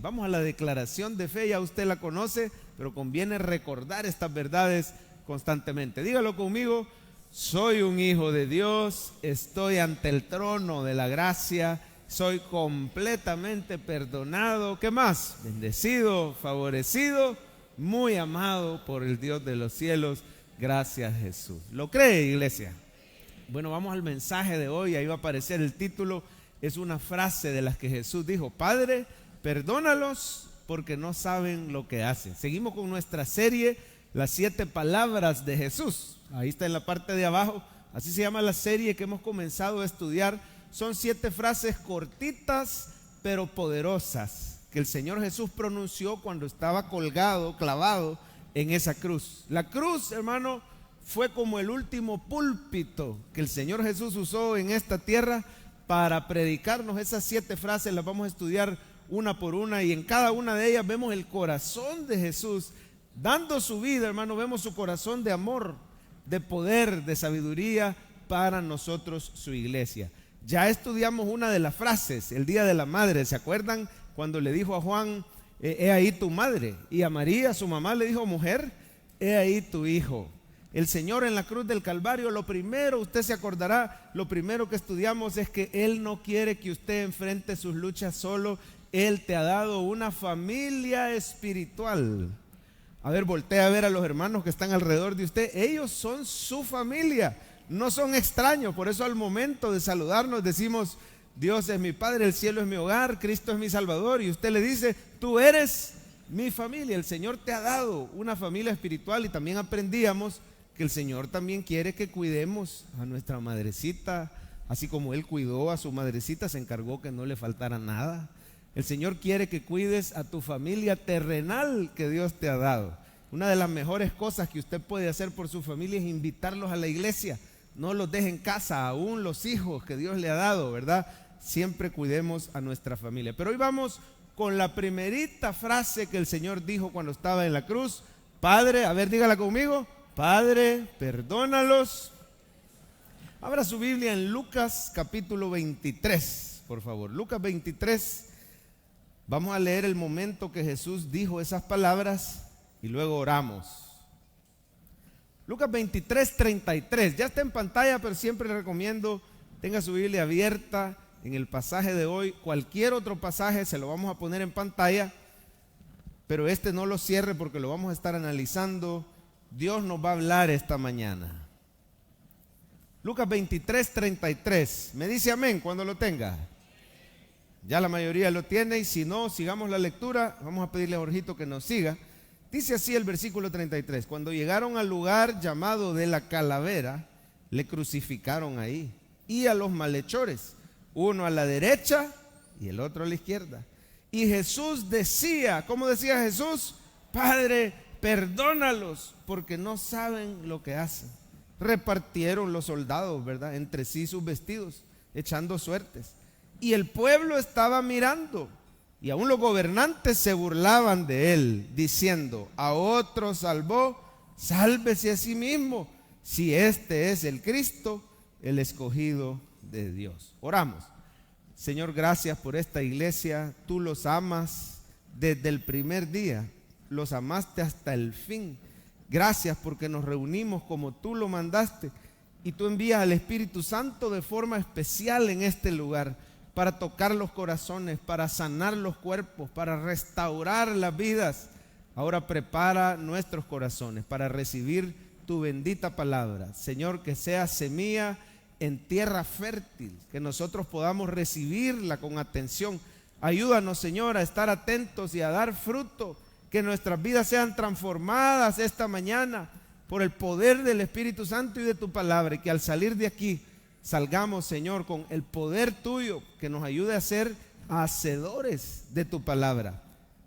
Vamos a la declaración de fe, ya usted la conoce, pero conviene recordar estas verdades constantemente. Dígalo conmigo: soy un hijo de Dios, estoy ante el trono de la gracia, soy completamente perdonado. ¿Qué más? Bendecido, favorecido, muy amado por el Dios de los cielos. Gracias, Jesús. ¿Lo cree, iglesia? Bueno, vamos al mensaje de hoy. Ahí va a aparecer el título. Es una frase de las que Jesús dijo: Padre, perdónalos porque no saben lo que hacen. Seguimos con nuestra serie, las 7 palabras de Jesús. Ahí está en la parte de abajo. Así se llama la serie que hemos comenzado a estudiar. Son 7 frases cortitas pero poderosas que el Señor Jesús pronunció cuando estaba colgado, clavado en esa cruz. La cruz, hermano, fue como el último púlpito que el Señor Jesús usó en esta tierra para predicarnos esas 7 frases. Las vamos a estudiar una por una, y en cada una de ellas vemos el corazón de Jesús dando su vida, hermano. Vemos su corazón de amor, de poder, de sabiduría para nosotros, su iglesia. Ya estudiamos una de las frases el día de la madre. ¿Se acuerdan cuando le dijo a Juan: he ahí tu madre? Y a María, su mamá, le dijo: mujer, he ahí tu hijo. El Señor en la cruz del Calvario, lo primero, usted se acordará, lo primero que estudiamos es que Él no quiere que usted enfrente sus luchas solo. Él te ha dado una familia espiritual. A ver, voltea a ver a los hermanos que están alrededor de usted. Ellos son su familia, no son extraños. Por eso al momento de saludarnos decimos: Dios es mi Padre, el cielo es mi hogar, Cristo es mi Salvador. Y usted le dice: tú eres mi familia. El Señor te ha dado una familia espiritual. Y también aprendíamos que el Señor también quiere que cuidemos a nuestra madrecita, así como Él cuidó a su madrecita, se encargó que no le faltara nada. El Señor quiere que cuides a tu familia terrenal que Dios te ha dado. Una de las mejores cosas que usted puede hacer por su familia es invitarlos a la iglesia. No los deje en casa, aún los hijos que Dios le ha dado, ¿verdad? Siempre cuidemos a nuestra familia. Pero hoy vamos con la primerita frase que el Señor dijo cuando estaba en la cruz. Padre, a ver, dígala conmigo: Padre, perdónalos. Abra su Biblia en Lucas capítulo 23, por favor. Lucas 23. Vamos a leer el momento que Jesús dijo esas palabras y luego oramos. Lucas 23, 33. Ya está en pantalla, pero siempre le recomiendo tenga su Biblia abierta en el pasaje de hoy. Cualquier otro pasaje se lo vamos a poner en pantalla, pero este no lo cierre porque lo vamos a estar analizando. Dios nos va a hablar esta mañana. Lucas 23, 33. Me dice amén cuando lo tenga. Ya la mayoría lo tiene, y si no, sigamos la lectura. Vamos a pedirle a Jorgito que nos siga. Dice así el versículo 33. Cuando llegaron al lugar llamado de la Calavera, le crucificaron ahí, y a los malhechores, uno a la derecha y el otro a la izquierda. Y Jesús decía, ¿cómo decía Jesús? Padre, perdónalos porque no saben lo que hacen. Repartieron los soldados, ¿verdad?, entre sí sus vestidos, echando suertes. Y el pueblo estaba mirando, y aún los gobernantes se burlaban de él, diciendo: a otro salvó, sálvese a sí mismo, si este es el Cristo, el escogido de Dios. Oramos. Señor, gracias por esta iglesia. Tú los amas desde el primer día, los amaste hasta el fin. Gracias porque nos reunimos como tú lo mandaste, y tú envías al Espíritu Santo de forma especial en este lugar, para tocar los corazones, para sanar los cuerpos, para restaurar las vidas. Ahora prepara nuestros corazones para recibir tu bendita palabra. Señor, que sea semilla en tierra fértil, que nosotros podamos recibirla con atención. Ayúdanos, Señor, a estar atentos y a dar fruto, que nuestras vidas sean transformadas esta mañana por el poder del Espíritu Santo y de tu palabra, y que al salir de aquí salgamos, Señor, con el poder tuyo que nos ayude a ser hacedores de tu palabra.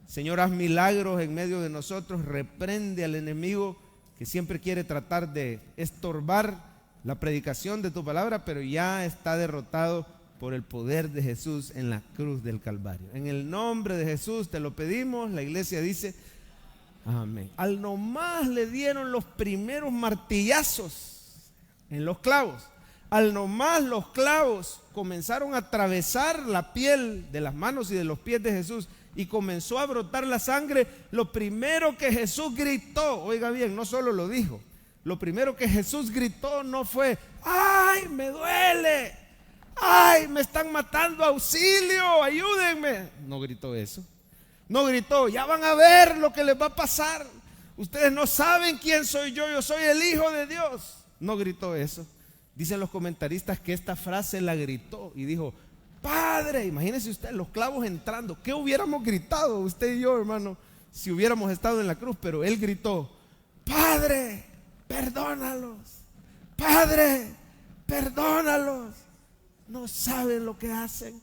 Señor, haz milagros en medio de nosotros. Reprende al enemigo que siempre quiere tratar de estorbar la predicación de tu palabra, pero ya está derrotado por el poder de Jesús en la cruz del Calvario. En el nombre de Jesús te lo pedimos. La iglesia dice amén. Al nomás le dieron los primeros martillazos en los clavos. Al nomás los clavos comenzaron a atravesar la piel de las manos y de los pies de Jesús, y comenzó a brotar la sangre, lo primero que Jesús gritó, oiga bien, no solo lo dijo, lo primero que Jesús gritó no fue: ¡ay, me duele! ¡Ay, me están matando! ¡Auxilio! ¡Ayúdenme! No gritó eso. No gritó: ya van a ver lo que les va a pasar. Ustedes no saben quién soy yo soy el Hijo de Dios. No gritó eso. Dicen los comentaristas que esta frase la gritó y dijo: Padre. Imagínense usted los clavos entrando. ¿Qué hubiéramos gritado usted y yo, hermano, si hubiéramos estado en la cruz? Pero él gritó: Padre, perdónalos. Padre, perdónalos. No saben lo que hacen.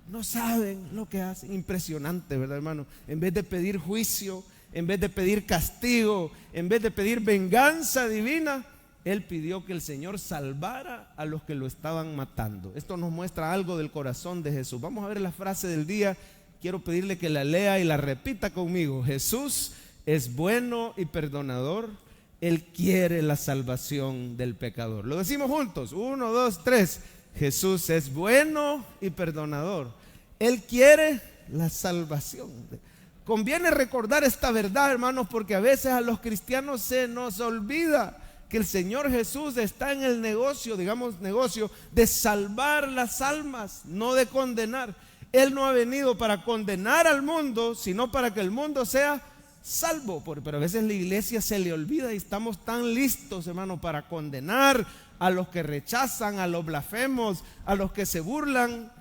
No saben lo que hacen. Impresionante, ¿verdad, hermano? En vez de pedir juicio, en vez de pedir castigo, en vez de pedir venganza divina, él pidió que el Señor salvara a los que lo estaban matando. Esto nos muestra algo del corazón de Jesús. Vamos a ver la frase del día. Quiero pedirle que la lea y la repita conmigo. Jesús es bueno y perdonador. Él quiere la salvación del pecador. Lo decimos juntos. 1, 2, 3. Jesús es bueno y perdonador. Él quiere la salvación. Conviene recordar esta verdad, hermanos, porque a veces a los cristianos se nos olvida que el Señor Jesús está en el negocio, digamos negocio, de salvar las almas, no de condenar. Él no ha venido para condenar al mundo, sino para que el mundo sea salvo. Pero a veces la iglesia se le olvida y estamos tan listos, hermano, para condenar a los que rechazan, a los blasfemos, a los que se burlan.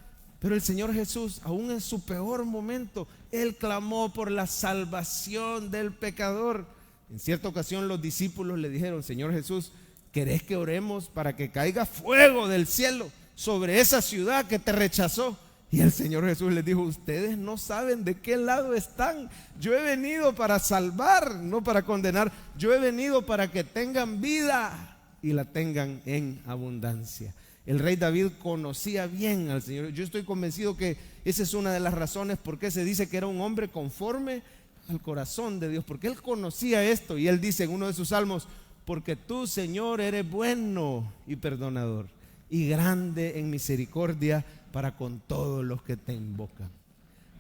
Pero el Señor Jesús, aún en su peor momento, Él clamó por la salvación del pecador. En cierta ocasión los discípulos le dijeron: Señor Jesús, ¿querés que oremos para que caiga fuego del cielo sobre esa ciudad que te rechazó? Y el Señor Jesús les dijo: ustedes no saben de qué lado están. Yo he venido para salvar, no para condenar. Yo he venido para que tengan vida y la tengan en abundancia. El rey David conocía bien al Señor. Yo estoy convencido que esa es una de las razones por qué se dice que era un hombre conforme al corazón de Dios, porque él conocía esto. Y él dice en uno de sus salmos: porque tú, Señor, eres bueno y perdonador y grande en misericordia para con todos los que te invocan.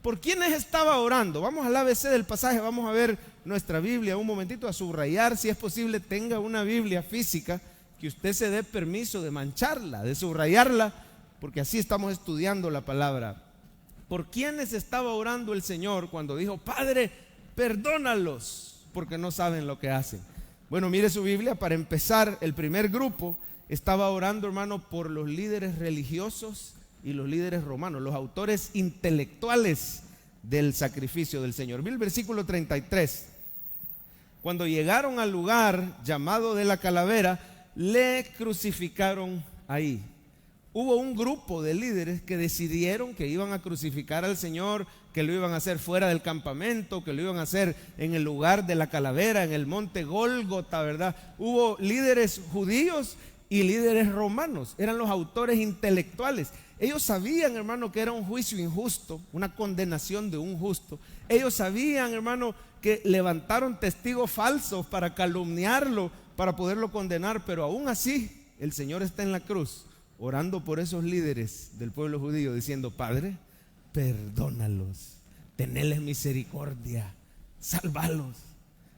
¿Por quiénes estaba orando? Vamos al ABC del pasaje, vamos a ver nuestra Biblia un momentito, a subrayar. Si es posible, tenga una Biblia física, que usted se dé permiso de mancharla, de subrayarla, porque así estamos estudiando la palabra. ¿Por quiénes estaba orando el Señor cuando dijo: Padre, perdónalos, porque no saben lo que hacen? Bueno, mire su Biblia. Para empezar, el primer grupo estaba orando, hermano, por los líderes religiosos y los líderes romanos, los autores intelectuales del sacrificio del Señor. Vi el versículo 33. Cuando llegaron al lugar llamado de la calavera, le crucificaron ahí. Hubo un grupo de líderes que decidieron que iban a crucificar al Señor, que lo iban a hacer fuera del campamento, que lo iban a hacer en el lugar de la calavera, en el monte Gólgota, ¿verdad? Hubo líderes judíos y líderes romanos, eran los autores intelectuales. Ellos sabían, hermano, que era un juicio injusto, una condenación de un justo. Ellos sabían, hermano, que levantaron testigos falsos para calumniarlo, para poderlo condenar, pero aún así el Señor está en la cruz orando por esos líderes del pueblo judío, diciendo: Padre, perdónalos, teneles misericordia, sálvalos.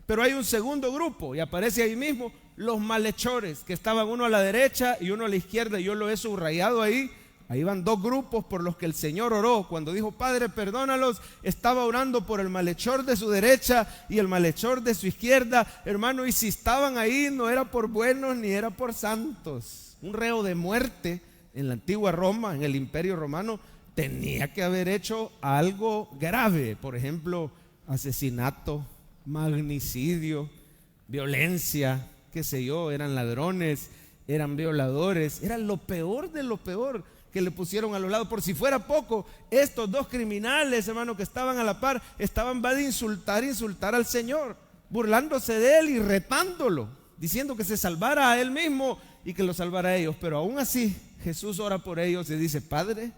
Pero hay un segundo grupo y aparece ahí mismo: los malhechores, que estaban uno a la derecha y uno a la izquierda. Yo lo he subrayado ahí. Ahí van dos grupos por los que el Señor oró. Cuando dijo: Padre, perdónalos, estaba orando por el malhechor de su derecha y el malhechor de su izquierda, hermano. Y si estaban ahí, no era por buenos ni era por santos. Un reo de muerte en la antigua Roma, en el Imperio Romano, tenía que haber hecho algo grave. Por ejemplo, asesinato, magnicidio, violencia, qué sé yo, eran ladrones, eran violadores, eran lo peor de lo peor que le pusieron a los lados. Por si fuera poco, estos dos criminales, hermano, que estaban a la par, estaban de insultar al Señor, burlándose de él y retándolo, diciendo que se salvara a él mismo y que lo salvara a ellos. Pero aún así Jesús ora por ellos y dice: Padre,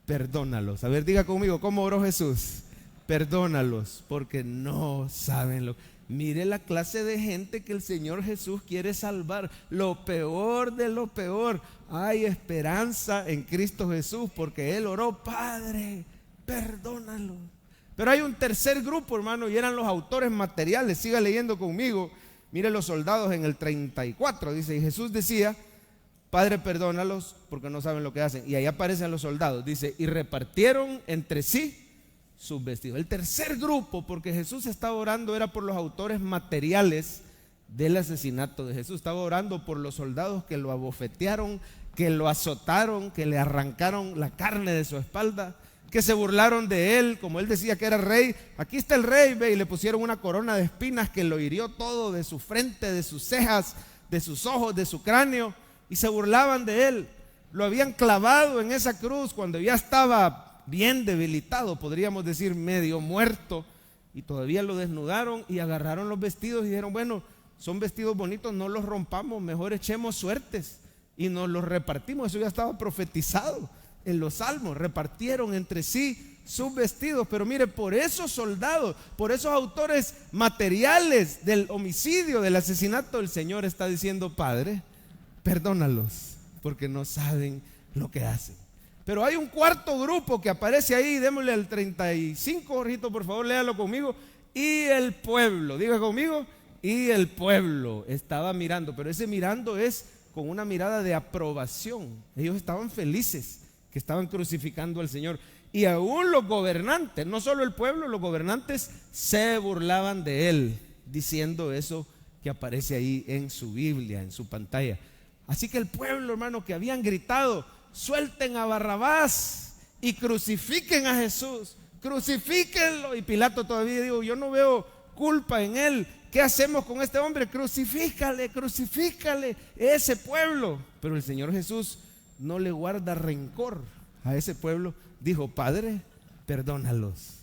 perdónalos. A ver, diga conmigo, ¿cómo oró Jesús? Perdónalos, porque no saben lo. Mire la clase de gente que el Señor Jesús quiere salvar. Lo peor de lo peor. Hay esperanza en Cristo Jesús, porque Él oró: Padre, perdónalos. Pero hay un tercer grupo, hermano, y eran los autores materiales. Siga leyendo conmigo. Mire los soldados en el 34, dice, y Jesús decía: Padre, perdónalos porque no saben lo que hacen. Y ahí aparecen los soldados, dice, y repartieron entre sí sus vestidos. El tercer grupo, porque Jesús estaba orando, era por los autores materiales del asesinato de Jesús. Estaba orando por los soldados que lo abofetearon, que lo azotaron, que le arrancaron la carne de su espalda, que se burlaron de él, como él decía que era rey. Aquí está el rey, ve, y le pusieron una corona de espinas que lo hirió todo, de su frente, de sus cejas, de sus ojos, de su cráneo, y se burlaban de él. Lo habían clavado en esa cruz cuando ya estaba bien debilitado, podríamos decir medio muerto, y todavía lo desnudaron y agarraron los vestidos y dijeron: bueno, son vestidos bonitos, no los rompamos, mejor echemos suertes y nos los repartimos. Eso ya estaba profetizado en los salmos. Repartieron entre sí sus vestidos. Pero mire, por esos soldados, por esos autores materiales del homicidio, del asesinato, el Señor está diciendo: Padre, perdónalos porque no saben lo que hacen. Pero hay un cuarto grupo que aparece ahí. Démosle al 35, Jorgito, por favor, léalo conmigo. Y el pueblo, diga conmigo, y el pueblo estaba mirando. Pero ese mirando es con una mirada de aprobación. Ellos estaban felices que estaban crucificando al Señor. Y aún los gobernantes, no solo el pueblo, los gobernantes se burlaban de él, diciendo eso que aparece ahí en su Biblia, en su pantalla. Así que el pueblo, hermano, que habían gritado: suelten a Barrabás y crucifiquen a Jesús, crucifíquenlo. Y Pilato todavía dijo: yo no veo culpa en él, ¿qué hacemos con este hombre? Crucifícale, crucifícale. Ese pueblo. Pero el Señor Jesús no le guarda rencor a ese pueblo. Dijo: Padre, perdónalos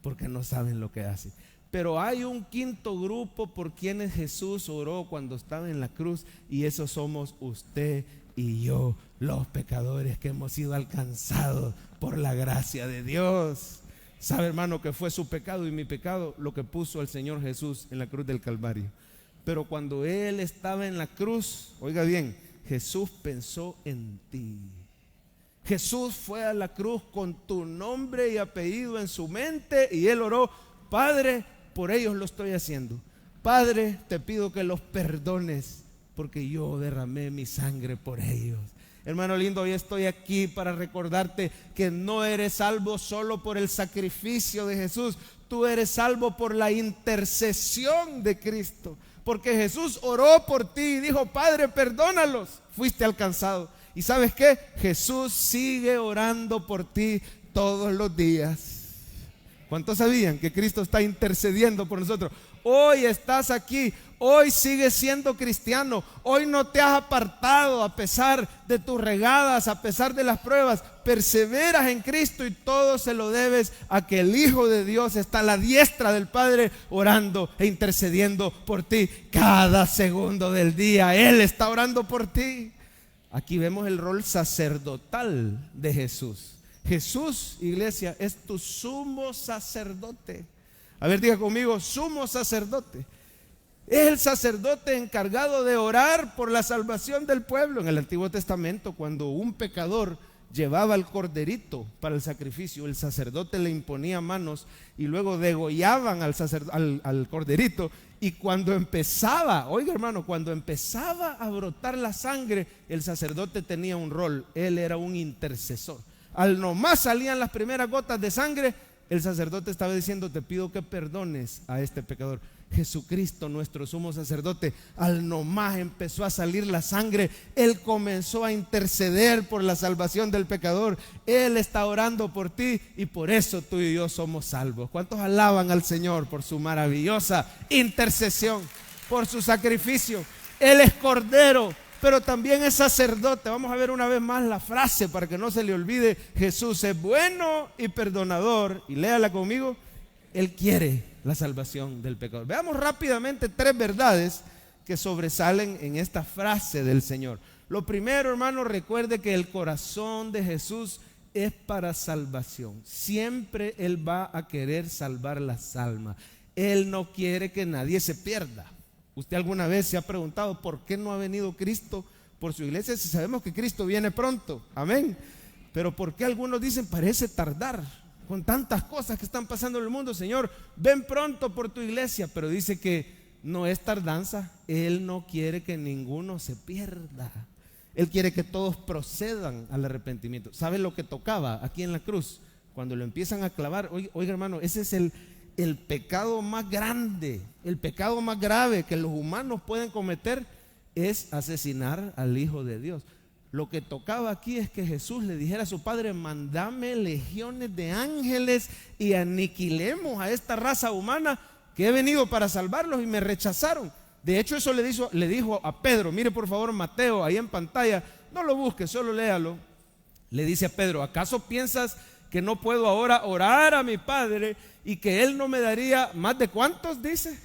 porque no saben lo que hacen. Pero hay un quinto grupo por quienes Jesús oró cuando estaba en la cruz, y esos somos usted y yo, los pecadores que hemos sido alcanzados por la gracia de Dios. Sabe, hermano, que fue su pecado y mi pecado lo que puso al Señor Jesús en la cruz del Calvario. Pero cuando Él estaba en la cruz, oiga bien, Jesús pensó en ti. Jesús fue a la cruz con tu nombre y apellido en su mente, y Él oró: Padre, por ellos lo estoy haciendo. Padre, te pido que los perdones porque yo derramé mi sangre por ellos. Hermano lindo, hoy estoy aquí para recordarte que no eres salvo solo por el sacrificio de Jesús. Tú eres salvo por la intercesión de Cristo, porque Jesús oró por ti y dijo: Padre, perdónalos. Fuiste alcanzado. ¿Y sabes qué? Jesús sigue orando por ti todos los días. ¿Cuántos sabían que Cristo está intercediendo por nosotros? Hoy estás aquí, hoy sigues siendo cristiano, hoy no te has apartado a pesar de tus regadas, a pesar de las pruebas. Perseveras en Cristo y todo se lo debes a que el Hijo de Dios está a la diestra del Padre orando e intercediendo por ti cada segundo del día. Él está orando por ti. Aquí vemos el rol sacerdotal de Jesús. Jesús, iglesia, es tu sumo sacerdote. A ver, diga conmigo: sumo sacerdote. Es el sacerdote encargado de orar por la salvación del pueblo. En el Antiguo Testamento, cuando un pecador llevaba el corderito para el sacrificio, el sacerdote le imponía manos y luego degollaban al corderito. Y cuando empezaba, oiga hermano, cuando empezaba a brotar la sangre, el sacerdote tenía un rol. Él era un intercesor. Al nomás salían las primeras gotas de sangre, el sacerdote estaba diciendo: te pido que perdones a este pecador. Jesucristo, nuestro sumo sacerdote, al nomás empezó a salir la sangre, Él comenzó a interceder por la salvación del pecador. Él está orando por ti y por eso tú y yo somos salvos. ¿Cuántos alaban al Señor por su maravillosa intercesión, por su sacrificio? Él es cordero, pero también es sacerdote. Vamos a ver una vez más la frase para que no se le olvide. Jesús es bueno y perdonador, y léala conmigo: Él quiere la salvación del pecador. Veamos rápidamente tres verdades que sobresalen en esta frase del Señor. Lo primero, hermano, recuerde que el corazón de Jesús es para salvación. Siempre Él va a querer salvar las almas. Él no quiere que nadie se pierda. ¿Usted alguna vez se ha preguntado por qué no ha venido Cristo por su iglesia si sabemos que Cristo viene pronto? Amén. Pero ¿por qué algunos dicen parece tardar? con tantas cosas que están pasando en el mundo, Señor, ven pronto por tu iglesia. Pero dice que no es tardanza. Él no quiere que ninguno se pierda. Él quiere que todos procedan al arrepentimiento. ¿Sabe lo que tocaba aquí en la cruz? Cuando lo empiezan a clavar, oiga hermano, ese es el pecado más grande, el pecado más grave que los humanos pueden cometer, es asesinar al Hijo de Dios. Lo que tocaba aquí es que Jesús le dijera a su Padre: mandame legiones de ángeles y aniquilemos a esta raza humana que he venido para salvarlos y me rechazaron. De hecho, eso le dijo a Pedro. Mire por favor Mateo ahí en pantalla, no lo busque, solo léalo. Le dice a Pedro: ¿acaso piensas que no puedo ahora orar a mi Padre y que Él no me daría más de cuántos? Dice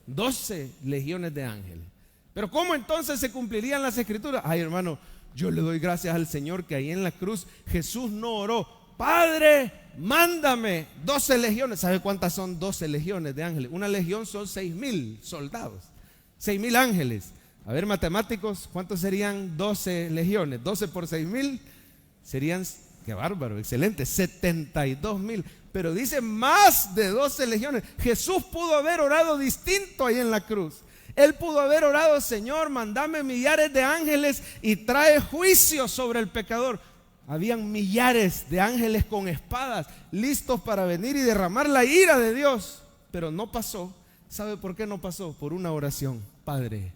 12 legiones de ángeles. Pero ¿cómo entonces se cumplirían las escrituras? Ay hermano, yo le doy gracias al Señor que ahí en la cruz Jesús no oró: Padre, mándame 12 legiones. ¿Sabe cuántas son 12 legiones de ángeles? Una legión son 6,000 soldados, 6,000 ángeles. A ver, matemáticos, ¿cuántos serían 12 legiones? 12 por 6,000 serían, qué bárbaro, excelente, 72,000. Pero dice más de 12 legiones. Jesús pudo haber orado distinto ahí en la cruz. Él pudo haber orado: Señor, mandame millares de ángeles y trae juicio sobre el pecador. Habían millares de ángeles con espadas listos para venir y derramar la ira de Dios. Pero no pasó. ¿Sabe por qué no pasó? Por una oración: Padre,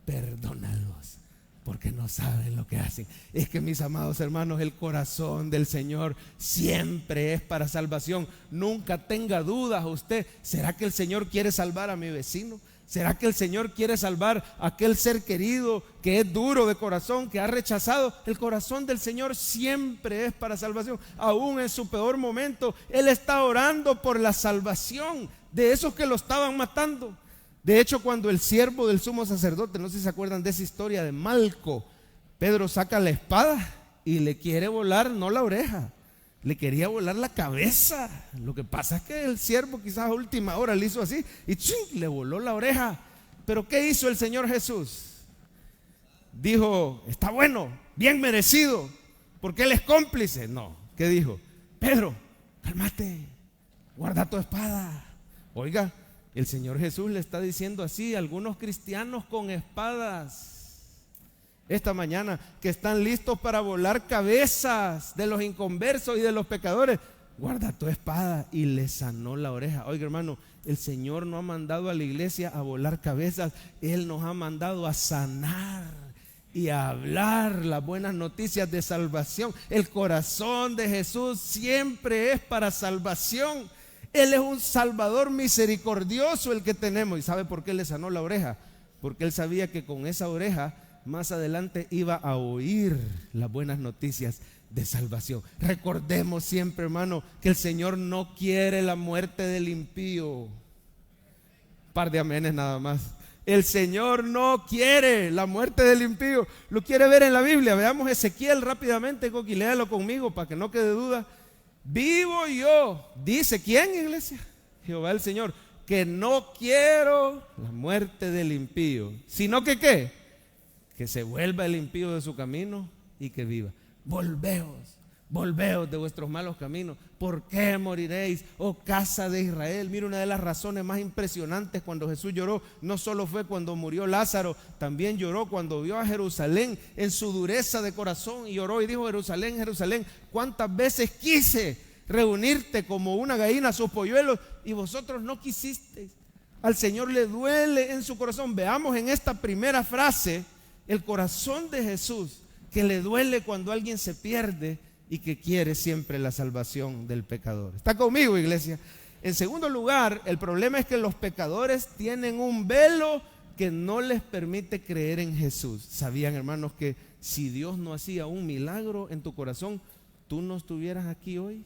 perdónalos, porque no saben lo que hacen. Es que, mis amados hermanos, el corazón del Señor siempre es para salvación. Nunca tenga dudas usted: ¿será que el Señor quiere salvar a mi vecino? ¿Será que el Señor quiere salvar a aquel ser querido que es duro de corazón, que ha rechazado? El corazón del Señor siempre es para salvación. Aún en su peor momento, Él está orando por la salvación de esos que lo estaban matando. De hecho, cuando el siervo del sumo sacerdote, no sé si se acuerdan de esa historia de Malco, Pedro saca la espada y le quiere volar, no la oreja, le quería volar la cabeza. Lo que pasa es que el siervo quizás a última hora le hizo así y ¡ching!, le voló la oreja. Pero ¿qué hizo el Señor Jesús? Dijo: está bueno, bien merecido, porque Él es cómplice. No, ¿qué dijo? Pedro, cálmate, guarda tu espada. Oiga, el Señor Jesús le está diciendo así a algunos cristianos con espadas esta mañana, que están listos para volar cabezas de los inconversos y de los pecadores: guarda tu espada. Y le sanó la oreja. Oiga hermano, el Señor no ha mandado a la iglesia a volar cabezas. Él nos ha mandado a sanar y a hablar las buenas noticias de salvación. El corazón de Jesús siempre es para salvación. Él es un Salvador misericordioso el que tenemos. ¿Y sabe por qué le sanó la oreja? Porque Él sabía que con esa oreja más adelante iba a oír las buenas noticias de salvación. Recordemos siempre, hermano, que el Señor no quiere la muerte del impío. Un par de amenes nada más. El Señor no quiere la muerte del impío. Lo quiere ver en la Biblia. Veamos Ezequiel rápidamente, Coqui, léalo conmigo para que no quede duda. Vivo yo, dice ¿quién, iglesia? Jehová el Señor, que no quiero la muerte del impío, sino que ¿qué? Que se vuelva el impío de su camino y que viva. Volveos de vuestros malos caminos. ¿Por qué moriréis, oh casa de Israel? Mira, una de las razones más impresionantes cuando Jesús lloró, no solo fue cuando murió Lázaro, también lloró cuando vio a Jerusalén en su dureza de corazón, y lloró y dijo: Jerusalén, Jerusalén, cuántas veces quise reunirte como una gallina a sus polluelos y vosotros no quisisteis. Al Señor le duele en su corazón. Veamos en esta primera frase el corazón de Jesús, que le duele cuando alguien se pierde y que quiere siempre la salvación del pecador. ¿Está conmigo, iglesia? En segundo lugar, el problema es que los pecadores tienen un velo que no les permite creer en Jesús. ¿Sabían, hermanos, que si Dios no hacía un milagro en tu corazón, tú no estuvieras aquí hoy?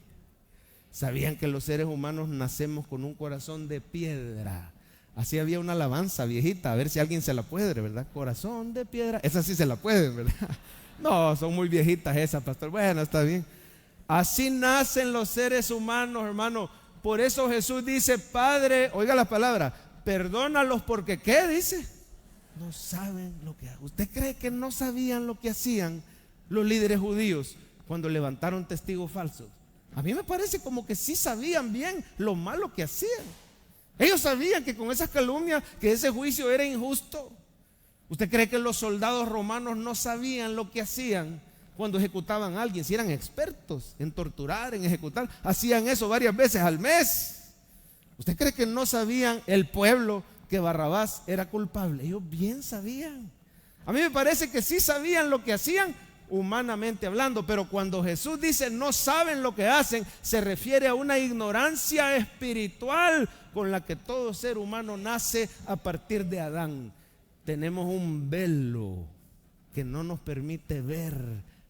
¿Sabían que los seres humanos nacemos con un corazón de piedra? Así había una alabanza viejita, a ver si alguien se la puede, ¿verdad? Corazón de piedra, esa sí se la puede, ¿verdad? No, son muy viejitas esas, pastor. Bueno, está bien. Así nacen los seres humanos, hermano. Por eso Jesús dice: Padre, oiga la palabra, perdónalos porque ¿qué dice? No saben lo que hacen. ¿Usted cree que no sabían lo que hacían los líderes judíos cuando levantaron testigos falsos? A mí me parece como que sí sabían bien lo malo que hacían. Ellos sabían que con esas calumnias, que ese juicio era injusto. ¿Usted cree que los soldados romanos no sabían lo que hacían cuando ejecutaban a alguien? Si eran expertos en torturar, en ejecutar, hacían eso varias veces al mes. ¿Usted cree que no sabían el pueblo que Barrabás era culpable? Ellos bien sabían. A mí me parece que sí sabían lo que hacían, humanamente hablando, pero cuando Jesús dice no saben lo que hacen, se refiere a una ignorancia espiritual con la que todo ser humano nace a partir de Adán. Tenemos un velo que no nos permite ver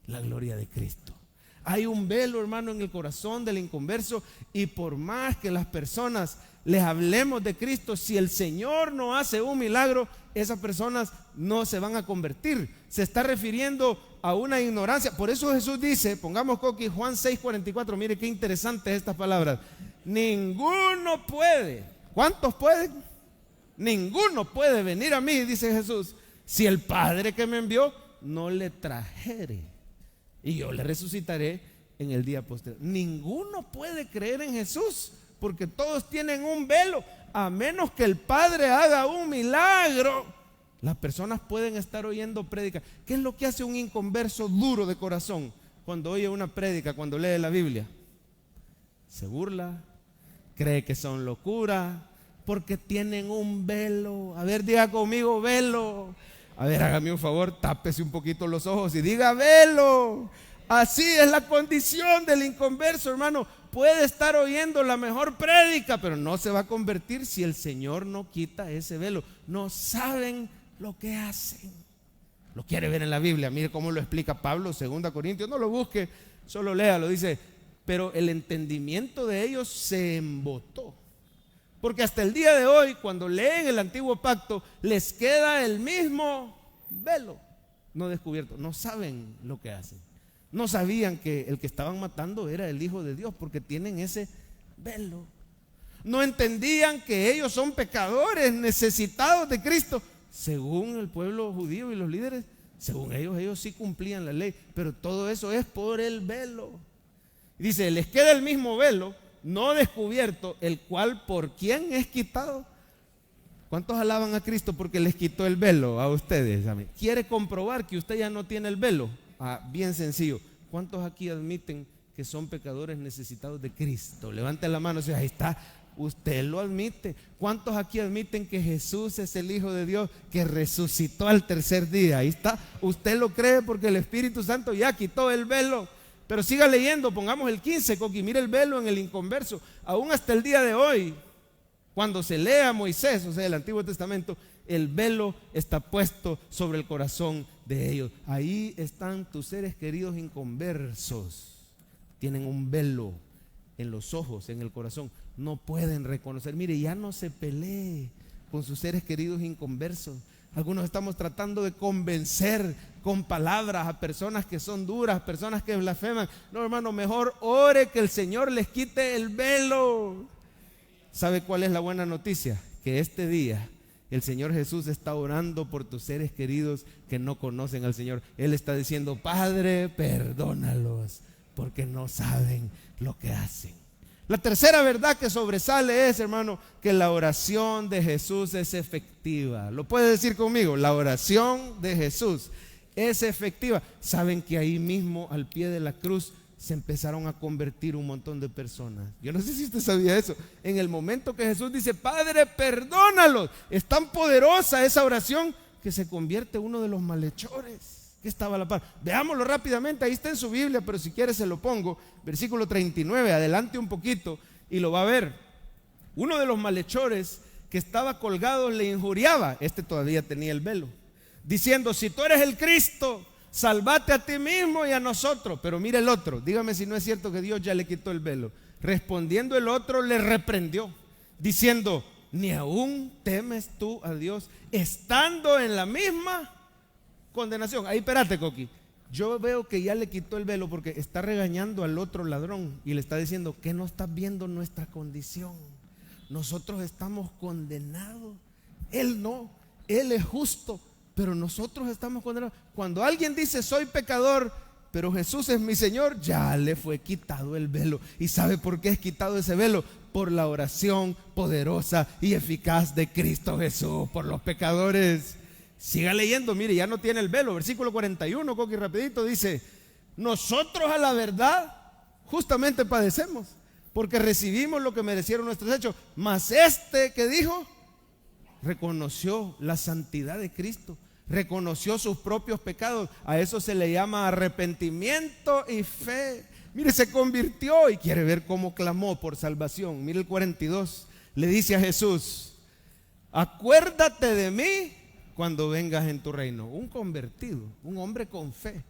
la gloria de Cristo. Hay un velo, hermano, en el corazón del inconverso, y por más que las personas les hablemos de Cristo, si el Señor no hace un milagro, esas personas no se van a convertir. Se está refiriendo a una ignorancia. Por eso Jesús dice, pongamos Coqui, Juan 6:44, mire qué interesante estas palabras. Ninguno puede. ¿Cuántos pueden? Ninguno puede venir a mí, dice Jesús, si el Padre que me envió no le trajere, y yo le resucitaré en el día posterior. Ninguno puede creer en Jesús, porque todos tienen un velo. A menos que el Padre haga un milagro, las personas pueden estar oyendo prédica. ¿Qué es lo que hace un inconverso duro de corazón cuando oye una prédica, cuando lee la Biblia? Se burla, cree que son locuras, porque tienen un velo. A ver, diga conmigo, velo. A ver, hágame un favor, tápese un poquito los ojos y diga velo. Así es la condición del inconverso, hermano. Puede estar oyendo la mejor prédica, pero no se va a convertir si el Señor no quita ese velo. No saben lo que hacen. Lo quiere ver en la Biblia. Mire cómo lo explica Pablo, 2 Corintios. No lo busque, solo léalo. Dice, pero el entendimiento de ellos se embotó. Porque hasta el día de hoy, cuando leen el antiguo pacto, les queda el mismo velo no descubierto. No saben lo que hacen. No sabían que el que estaban matando era el Hijo de Dios, porque tienen ese velo. No entendían que ellos son pecadores necesitados de Cristo. Según el pueblo judío y los líderes, según ellos sí cumplían la ley, pero todo eso es por el velo. Dice, les queda el mismo velo no descubierto, el cual por quién es quitado. ¿Cuántos alaban a Cristo porque les quitó el velo a ustedes? ¿Quiere comprobar que usted ya no tiene el velo? Bien sencillo. ¿Cuántos aquí admiten que son pecadores necesitados de Cristo? Levante la mano, ahí está. Usted lo admite. ¿Cuántos aquí admiten que Jesús es el Hijo de Dios que resucitó al tercer día? Ahí está. Usted lo cree porque el Espíritu Santo ya quitó el velo. Pero siga leyendo, pongamos el 15, Coqui, mire el velo en el inconverso. Aún hasta el día de hoy, cuando se lee a Moisés, o sea, el Antiguo Testamento, el velo está puesto sobre el corazón de ellos. Ahí están tus seres queridos inconversos. Tienen un velo en los ojos, en el corazón. No pueden reconocer. Mire, ya no se pelee con sus seres queridos inconversos. Algunos estamos tratando de convencer con palabras a personas que son duras, personas que blasfeman. No, hermano, mejor ore que el Señor les quite el velo. ¿Sabe cuál es la buena noticia? Que este día el Señor Jesús está orando por tus seres queridos que no conocen al Señor. Él está diciendo, Padre, perdónalos, porque no saben lo que hacen. La tercera verdad que sobresale es, hermano, que la oración de Jesús es efectiva. ¿Lo puede decir conmigo? La oración de Jesús es efectiva. Saben que ahí mismo, al pie de la cruz, se empezaron a convertir un montón de personas. Yo no sé si usted sabía eso. En el momento que Jesús dice, Padre, perdónalos, es tan poderosa esa oración que se convierte uno de los malhechores que estaba a la par. Veámoslo rápidamente, ahí está en su Biblia, pero si quiere se lo pongo. Versículo 39, adelante un poquito y lo va a ver. Uno de los malhechores que estaba colgado le injuriaba, este todavía tenía el velo, diciendo, si tú eres el Cristo, sálvate a ti mismo y a nosotros. Pero mire el otro, dígame si no es cierto que Dios ya le quitó el velo. Respondiendo el otro le reprendió, diciendo, ni aún temes tú a Dios, estando en la misma condenación. Ahí espérate, Coqui. Yo veo que ya le quitó el velo porque está regañando al otro ladrón y le está diciendo que no estás viendo nuestra condición. Nosotros estamos condenados. Él no, Él es justo, pero nosotros estamos condenados. Cuando alguien dice soy pecador, pero Jesús es mi Señor, ya le fue quitado el velo. ¿Y sabe por qué es quitado ese velo? Por la oración poderosa y eficaz de Cristo Jesús por los pecadores. Siga leyendo, mire, ya no tiene el velo. Versículo 41, Coqui, rapidito, dice: nosotros a la verdad justamente padecemos, porque recibimos lo que merecieron nuestros hechos. Mas este que dijo, reconoció la santidad de Cristo, reconoció sus propios pecados. A eso se le llama arrepentimiento y fe. Mire, se convirtió y quiere ver cómo clamó por salvación. Mire el 42, le dice a Jesús: acuérdate de mí cuando vengas en tu reino. Un convertido, un hombre con fe.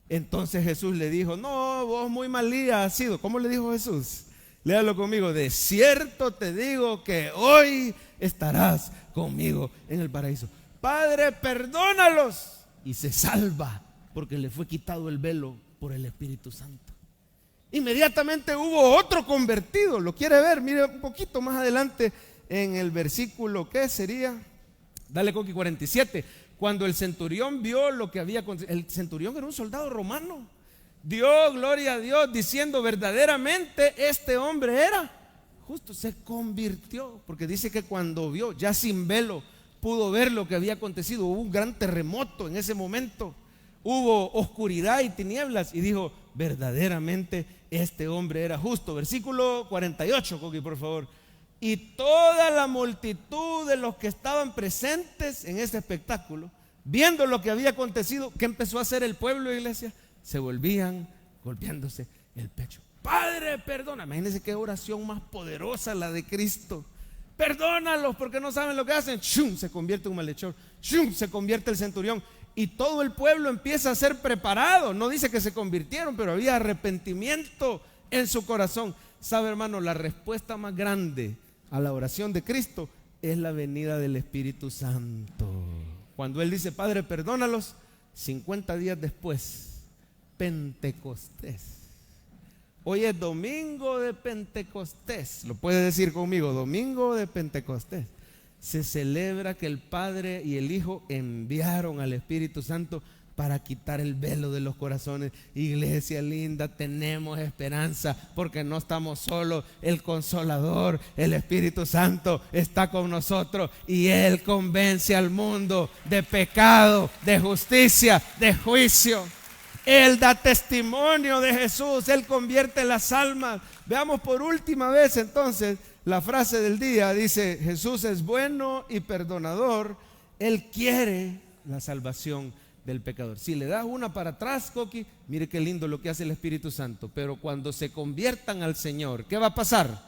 Entonces Jesús le dijo: no, vos muy mal día has sido. ¿Cómo le dijo Jesús? Léalo conmigo: de cierto te digo que hoy estarás conmigo en el paraíso. Padre, perdónalos. Y se salva porque le fue quitado el velo por el Espíritu Santo. Inmediatamente hubo otro convertido. ¿Lo quiere ver? Mire un poquito más adelante en el versículo, ¿qué sería? Dale, Coqui, 47. Cuando el centurión vio lo que había acontecido. El centurión era un soldado romano. Dio gloria a Dios diciendo: verdaderamente este hombre era justo. Se convirtió, porque dice que cuando vio, ya sin velo, pudo ver lo que había acontecido. Hubo un gran terremoto en ese momento. Hubo oscuridad y tinieblas, y dijo: verdaderamente este hombre era justo. Versículo 48, Coqui, por favor. Y toda la multitud de los que estaban presentes en ese espectáculo, viendo lo que había acontecido, ¿qué empezó a hacer el pueblo, iglesia? Se volvían golpeándose el pecho. Padre, perdona. Imagínense qué oración más poderosa la de Cristo. Perdónalos porque no saben lo que hacen. ¡Shum! Se convierte un malhechor. ¡Shum! Se convierte el centurión. Y todo el pueblo empieza a ser preparado. No dice que se convirtieron, pero había arrepentimiento en su corazón. ¿Sabe, hermano? La respuesta más grande a la oración de Cristo es la venida del Espíritu Santo. Cuando Él dice: Padre, perdónalos, 50 días después, Pentecostés. Hoy es domingo de Pentecostés. Lo puede decir conmigo: domingo de Pentecostés. Se celebra que el Padre y el Hijo enviaron al Espíritu Santo para quitar el velo de los corazones. Iglesia linda, tenemos esperanza porque no estamos solos. El Consolador, el Espíritu Santo, está con nosotros y Él convence al mundo de pecado, de justicia, de juicio. Él da testimonio de Jesús, Él convierte las almas. Veamos por última vez entonces la frase del día. Dice: Jesús es bueno y perdonador. Él quiere la salvación del pecador. Si le das una para atrás, Coqui, mire qué lindo lo que hace el Espíritu Santo. Pero cuando se conviertan al Señor, ¿qué va a pasar?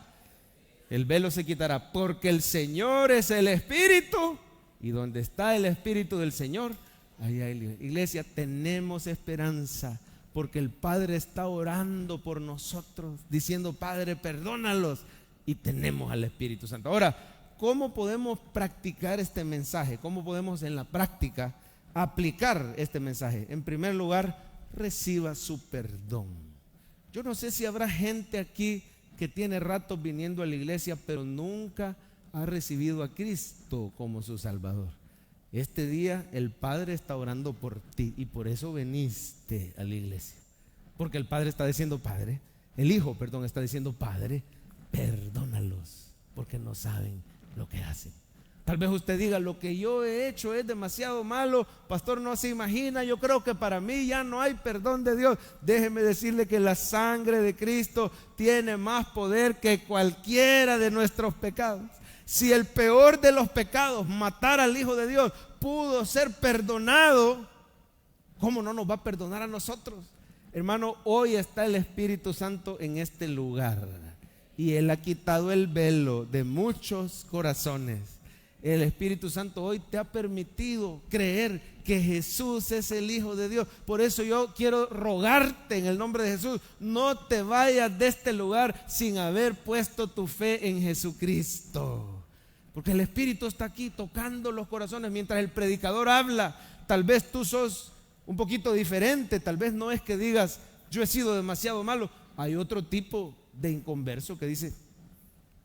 El velo se quitará, porque el Señor es el Espíritu, y donde está el Espíritu del Señor, ahí hay libertad. Iglesia, tenemos esperanza porque el Padre está orando por nosotros, diciendo: Padre, perdónalos, y tenemos al Espíritu Santo. Ahora, ¿cómo podemos practicar este mensaje? ¿Cómo podemos en la práctica aplicar este mensaje? En primer lugar, reciba su perdón. Yo no sé si habrá gente aquí que tiene ratos viniendo a la iglesia, pero nunca ha recibido a Cristo como su Salvador. Este día el Padre está orando por ti y por eso veniste a la iglesia. Porque el Padre está diciendo: Padre, el Hijo, perdón, está diciendo: Padre, perdónalos porque no saben lo que hacen. Tal vez usted diga: lo que yo he hecho es demasiado malo, pastor, no se imagina, yo creo que para mí ya no hay perdón de Dios. Déjeme decirle que la sangre de Cristo tiene más poder que cualquiera de nuestros pecados. Si el peor de los pecados, matar al Hijo de Dios, pudo ser perdonado, ¿cómo no nos va a perdonar a nosotros? Hermano, hoy está el Espíritu Santo en este lugar y Él ha quitado el velo de muchos corazones. El Espíritu Santo hoy te ha permitido creer que Jesús es el Hijo de Dios. Por eso yo quiero rogarte en el nombre de Jesús: no te vayas de este lugar sin haber puesto tu fe en Jesucristo. Porque el Espíritu está aquí tocando los corazones mientras el predicador habla. Tal vez tú sos un poquito diferente, tal vez no es que digas: yo he sido demasiado malo. Hay otro tipo de inconverso que dice: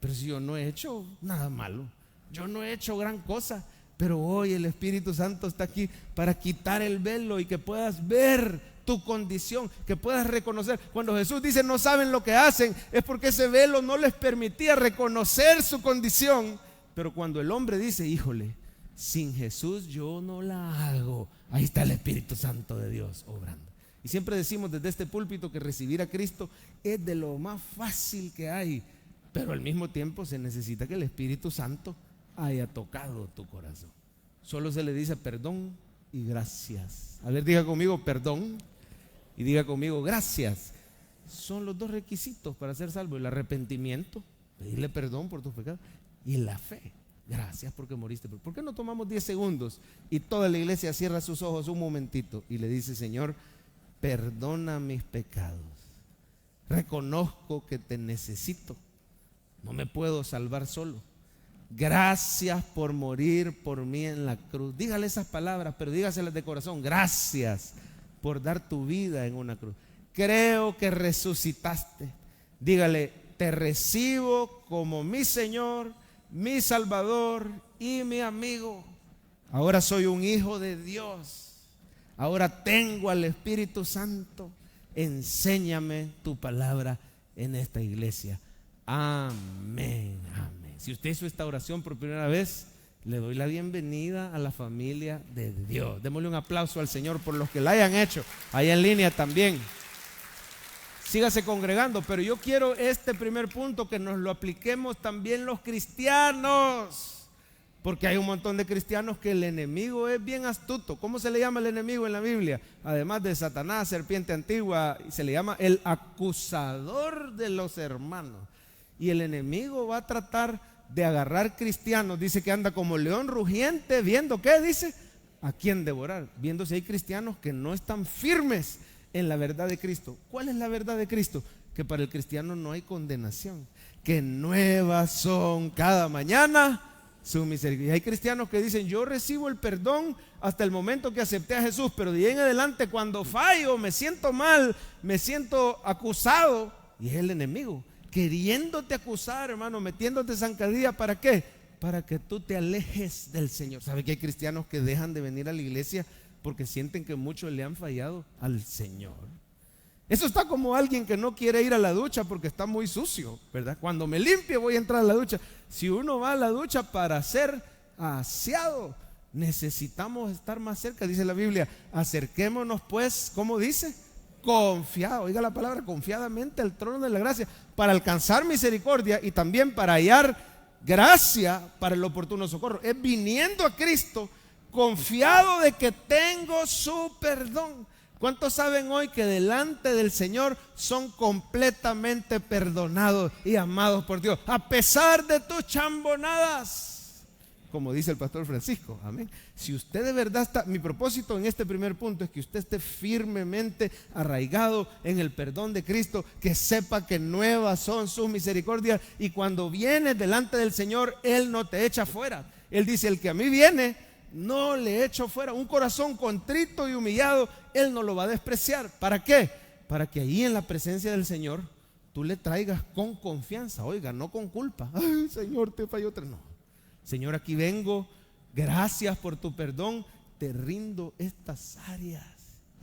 pero si yo no he hecho nada malo, yo no he hecho gran cosa. Pero hoy el Espíritu Santo está aquí para quitar el velo y que puedas ver tu condición, que puedas reconocer. Cuando Jesús dice no saben lo que hacen, es porque ese velo no les permitía reconocer su condición. Pero cuando el hombre dice, híjole, sin Jesús yo no la hago, ahí está el Espíritu Santo de Dios obrando. Y siempre decimos desde este púlpito que recibir a Cristo es de lo más fácil que hay, pero al mismo tiempo se necesita que el Espíritu Santo haya tocado tu corazón. Solo se le dice perdón y gracias. A ver, diga conmigo perdón y diga conmigo gracias. Son los dos requisitos para ser salvo: el arrepentimiento, pedirle perdón por tus pecados, y la fe. Gracias porque moriste. ¿Por qué no tomamos 10 segundos y toda la iglesia cierra sus ojos un momentito y le dice: Señor, perdona mis pecados, reconozco que te necesito, no me puedo salvar solo, gracias por morir por mí en la cruz? Dígale esas palabras, pero dígaselas de corazón. Gracias por dar tu vida en una cruz, creo que resucitaste. Dígale: te recibo como mi Señor, mi Salvador y mi amigo. Ahora soy un hijo de Dios. Ahora tengo al Espíritu Santo. Enséñame tu palabra en esta iglesia. Amén, amén. Si usted hizo esta oración por primera vez, le doy la bienvenida a la familia de Dios. Démosle un aplauso al Señor por los que la hayan hecho. Ahí en línea también. Sígase congregando, pero yo quiero este primer punto que nos lo apliquemos también los cristianos. Porque hay un montón de cristianos que el enemigo es bien astuto. ¿Cómo se le llama el enemigo en la Biblia? Además de Satanás, serpiente antigua, se le llama el acusador de los hermanos. Y el enemigo va a tratar de agarrar cristianos. Dice que anda como león rugiente, viendo, ¿qué dice? A quién devorar. Viendo si hay cristianos que no están firmes en la verdad de Cristo. ¿Cuál es la verdad de Cristo? Que para el cristiano no hay condenación, que nuevas son cada mañana su misericordia. Hay cristianos que dicen: yo recibo el perdón hasta el momento que acepté a Jesús, pero de ahí en adelante, cuando fallo, me siento mal, me siento acusado. Y es el enemigo queriéndote acusar, hermano, metiéndote zancadilla. ¿Para qué? Para que tú te alejes del Señor. ¿Sabe que hay cristianos que dejan de venir a la iglesia porque sienten que muchos le han fallado al Señor? Eso está como alguien que no quiere ir a la ducha porque está muy sucio, ¿verdad? Cuando me limpie voy a entrar a la ducha. Si uno va a la ducha para ser aseado, necesitamos estar más cerca. Dice la Biblia: acerquémonos pues, ¿cómo dice? Confiado, oiga la palabra, confiadamente al trono de la gracia, para alcanzar misericordia y también para hallar gracia para el oportuno socorro. Es viniendo a Cristo confiado de que tengo su perdón. ¿Cuántos saben hoy que delante del Señor son completamente perdonados y amados por Dios, a pesar de tus chambonadas? Como dice el pastor Francisco, amén. Si usted de verdad está, mi propósito en este primer punto es que usted esté firmemente arraigado en el perdón de Cristo, que sepa que nuevas son sus misericordias, y cuando vienes delante del Señor, Él no te echa fuera. Él dice: el que a mí viene, no le echo fuera. Un corazón contrito y humillado, Él no lo va a despreciar. ¿Para qué? Para que ahí en la presencia del Señor tú le traigas con confianza, oiga, no con culpa. Ay, Señor, te falló otra. No, Señor, aquí vengo, gracias por tu perdón, te rindo estas áreas.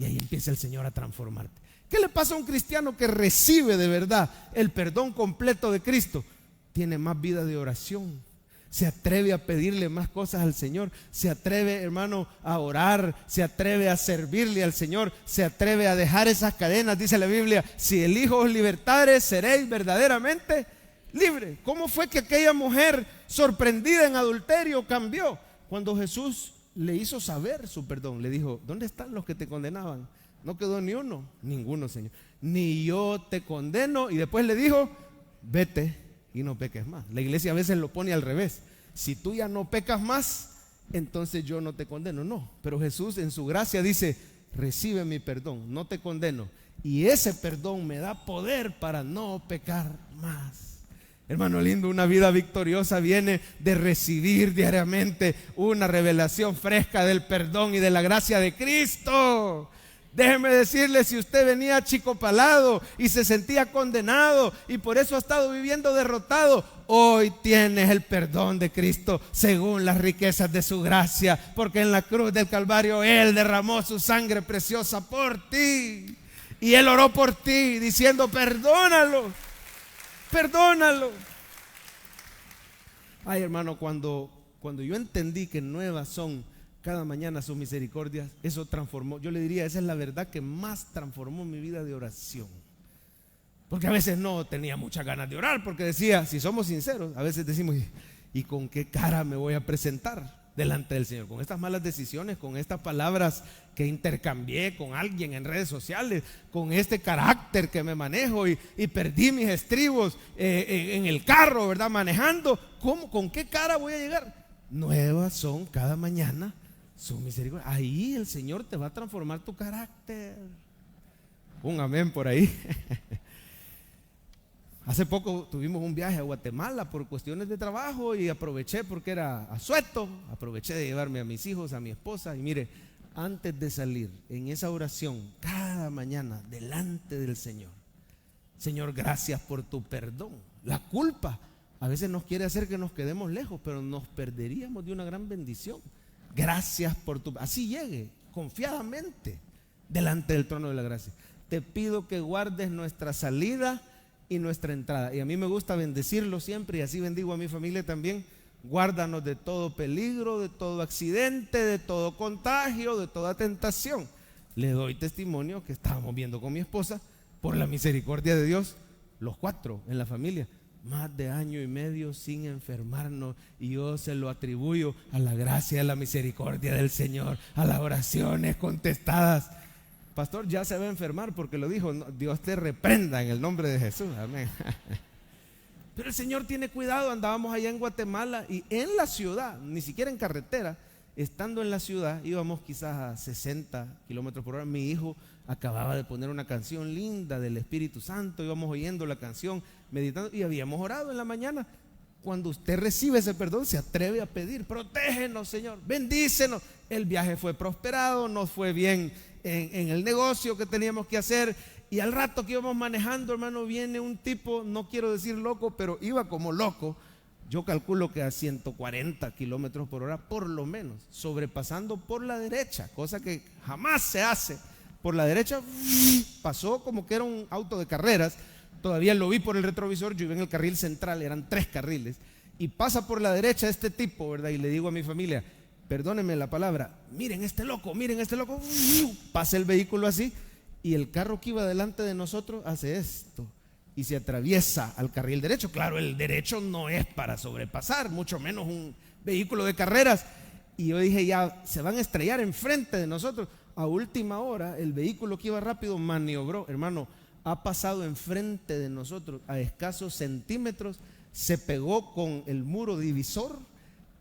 Y ahí empieza el Señor a transformarte. ¿Qué le pasa a un cristiano que recibe de verdad el perdón completo de Cristo? Tiene más vida de oración, se atreve a pedirle más cosas al Señor, se atreve, hermano, a orar, se atreve a servirle al Señor, se atreve a dejar esas cadenas. Dice la Biblia: si el Hijo os libertare, seréis verdaderamente libres. ¿Cómo fue que aquella mujer sorprendida en adulterio cambió? Cuando Jesús le hizo saber su perdón, le dijo: ¿dónde están los que te condenaban? No quedó ni uno. Ninguno, Señor. Ni yo te condeno. Y después le dijo: vete y no peques más. La iglesia a veces lo pone al revés: si tú ya no pecas más, entonces yo no te condeno. No, pero Jesús en su gracia dice: recibe mi perdón, no te condeno, y ese perdón me da poder para no pecar más. Hermano lindo, una vida victoriosa viene de recibir diariamente una revelación fresca del perdón y de la gracia de Cristo. Déjeme decirle, si usted venía achicopalado y se sentía condenado y por eso ha estado viviendo derrotado, hoy tienes el perdón de Cristo según las riquezas de su gracia, porque en la cruz del Calvario Él derramó su sangre preciosa por ti. Y Él oró por ti diciendo: perdónalo, perdónalo. Ay, hermano, cuando yo entendí que nuevas son cada mañana sus misericordias, eso transformó. Yo le diría, esa es la verdad que más transformó mi vida de oración. Porque a veces no tenía muchas ganas de orar, porque decía, si somos sinceros, a veces decimos: ¿y con qué cara me voy a presentar delante del Señor? Con estas malas decisiones, con estas palabras que intercambié con alguien en redes sociales, con este carácter que me manejo y perdí mis estribos en el carro, ¿verdad? Manejando. ¿Cómo? ¿Con qué cara voy a llegar? Nuevas son cada mañana su misericordia. Ahí el Señor te va a transformar tu carácter. Un amén por ahí. Hace poco tuvimos un viaje a Guatemala por cuestiones de trabajo y aproveché, porque era asueto, aproveché de llevarme a mis hijos, a mi esposa. Y mire, antes de salir en esa oración cada mañana delante del Señor: Señor, gracias por tu perdón. La culpa a veces nos quiere hacer que nos quedemos lejos, pero nos perderíamos de una gran bendición. Gracias por tu... Así llegue confiadamente delante del trono de la gracia. Te pido que guardes nuestra salida y nuestra entrada. Y a mí me gusta bendecirlo siempre, y así bendigo a mi familia también. Guárdanos de todo peligro, de todo accidente, de todo contagio, de toda tentación. Le doy testimonio que estábamos viendo con mi esposa, por la misericordia de Dios, los 4 en la familia, más de 1 año y medio sin enfermarnos, y yo se lo atribuyo a la gracia y a la misericordia del Señor, a las oraciones contestadas. Pastor, ya se va a enfermar porque lo dijo. Dios te reprenda en el nombre de Jesús, amén. Pero el Señor tiene cuidado. Andábamos allá en Guatemala y en la ciudad, ni siquiera en carretera, estando en la ciudad, íbamos quizás a 60 kilómetros por hora. Mi hijo acababa de poner una canción linda del Espíritu Santo, íbamos oyendo la canción, meditando, y habíamos orado en la mañana. Cuando usted recibe ese perdón, se atreve a pedir: protégenos, Señor, bendícenos. El viaje fue prosperado, nos fue bien en el negocio que teníamos que hacer. Y al rato que íbamos manejando, hermano, viene un tipo, no quiero decir loco, pero iba como loco. Yo calculo que a 140 kilómetros por hora, por lo menos, sobrepasando por la derecha, cosa que jamás se hace. Por la derecha pasó como que era un auto de carreras. Todavía lo vi por el retrovisor. Yo iba en el carril central, eran 3 carriles, y pasa por la derecha este tipo, ¿verdad? Y le digo a mi familia: perdónenme la palabra, miren este loco. Pasa el vehículo así, y el carro que iba delante de nosotros hace esto y se atraviesa al carril derecho. Claro, el derecho no es para sobrepasar, mucho menos un vehículo de carreras. Y yo dije: ya se van a estrellar enfrente de nosotros. A última hora, el vehículo que iba rápido maniobró, hermano, ha pasado enfrente de nosotros a escasos centímetros, se pegó con el muro divisor,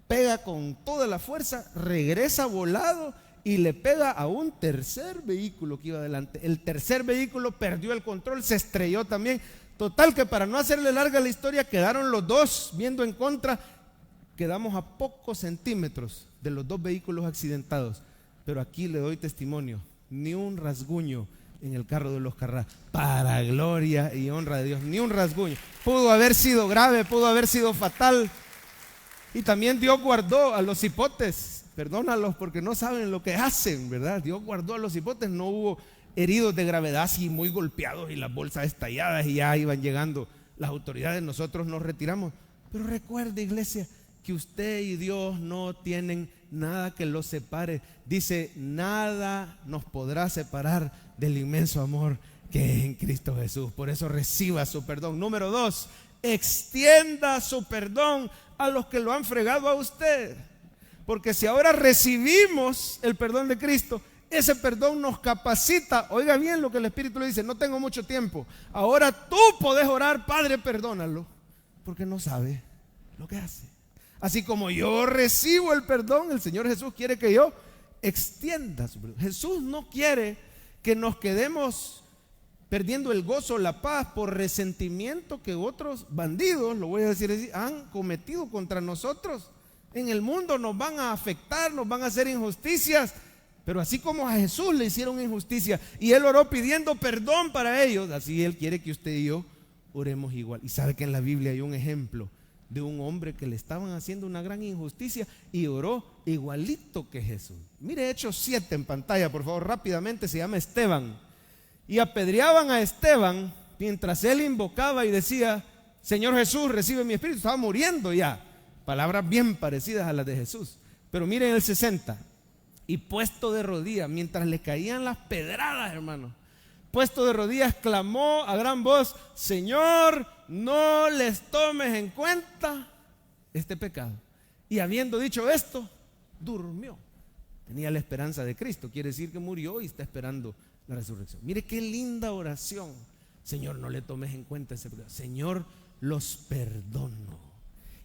pega con toda la fuerza, regresa volado y le pega a un tercer vehículo que iba adelante. El tercer vehículo perdió el control, se estrelló también. Total que, para no hacerle larga la historia, quedaron los dos viendo en contra. Quedamos a pocos centímetros de los 2 vehículos accidentados. Pero aquí le doy testimonio: ni un rasguño en el carro de los Carrá, para gloria y honra de Dios, ni un rasguño. Pudo haber sido grave, pudo haber sido fatal. Y también Dios guardó a los hipotes. Perdónalos porque no saben lo que hacen, ¿verdad? Dios guardó a los hipotes. No hubo heridos de gravedad, así muy golpeados y las bolsas estalladas, y ya iban llegando las autoridades. Nosotros nos retiramos. Pero recuerde, iglesia, que usted y Dios no tienen nada que los separe. Dice: nada nos podrá separar del inmenso amor que es en Cristo Jesús. Por eso reciba su perdón. Número 2, extienda su perdón a los que lo han fregado a usted. Porque si ahora recibimos el perdón de Cristo, ese perdón nos capacita. Oiga bien lo que el Espíritu le dice: no tengo mucho tiempo. Ahora tú podés orar: Padre, perdónalo, porque no sabe lo que hace. Así como yo recibo el perdón, el Señor Jesús quiere que yo extienda su perdón. Jesús no quiere que nos quedemos perdiendo el gozo, la paz, por resentimiento que otros bandidos, lo voy a decir así, han cometido contra nosotros. En el mundo nos van a afectar, nos van a hacer injusticias, pero así como a Jesús le hicieron injusticia y Él oró pidiendo perdón para ellos, así Él quiere que usted y yo oremos igual. Y sabe que en la Biblia hay un ejemplo de un hombre que le estaban haciendo una gran injusticia y oró igualito que Jesús. Mire Hechos 7 en pantalla, por favor, rápidamente. Se llama Esteban. Y apedreaban a Esteban mientras él invocaba y decía: Señor Jesús, recibe mi espíritu. Estaba muriendo ya. Palabras bien parecidas a las de Jesús. Pero miren el 60. Y puesto de rodillas, mientras le caían las pedradas, hermano, puesto de rodillas, clamó a gran voz: Señor, no les tomes en cuenta este pecado. Y habiendo dicho esto, durmió. Tenía la esperanza de Cristo. Quiere decir que murió y está esperando la resurrección. Mire qué linda oración. Señor, no le tomes en cuenta ese pecado. Señor, los perdono.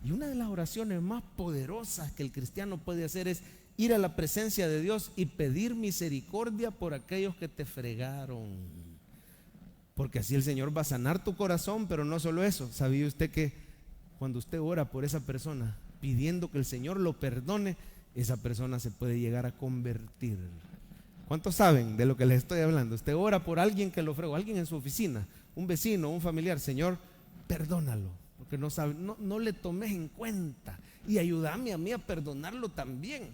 Y una de las oraciones más poderosas que el cristiano puede hacer es ir a la presencia de Dios y pedir misericordia por aquellos que te fregaron. Porque así el Señor va a sanar tu corazón. Pero no solo eso, ¿sabía usted que cuando usted ora por esa persona pidiendo que el Señor lo perdone, esa persona se puede llegar a convertir? ¿Cuántos saben de lo que les estoy hablando? Usted ora por alguien que lo fregó, alguien en su oficina, un vecino, un familiar. Señor, perdónalo, porque no sabe, no le tomes en cuenta, y ayúdame a mí a perdonarlo también.